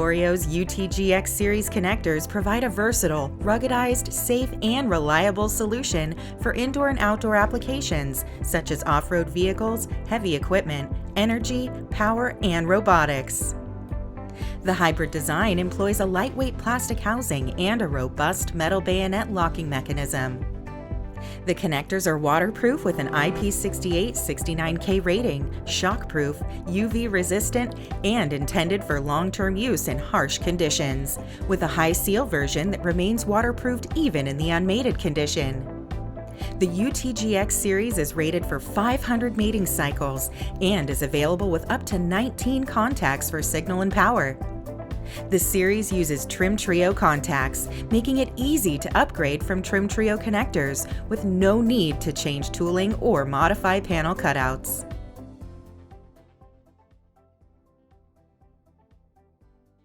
Souriau's UTGX series connectors provide a versatile, ruggedized, safe, and reliable solution for indoor and outdoor applications such as off-road vehicles, heavy equipment, energy, power, and robotics. The hybrid design employs a lightweight plastic housing and a robust metal bayonet locking mechanism. The connectors are waterproof with an IP68 69K rating, shockproof, UV resistant, and intended for long-term use in harsh conditions, with a high seal version that remains waterproofed even in the unmated condition. The UTGX series is rated for 500 mating cycles and is available with up to 19 contacts for signal and power. The series uses Trim Trio contacts, making it easy to upgrade from Trim Trio connectors with no need to change tooling or modify panel cutouts.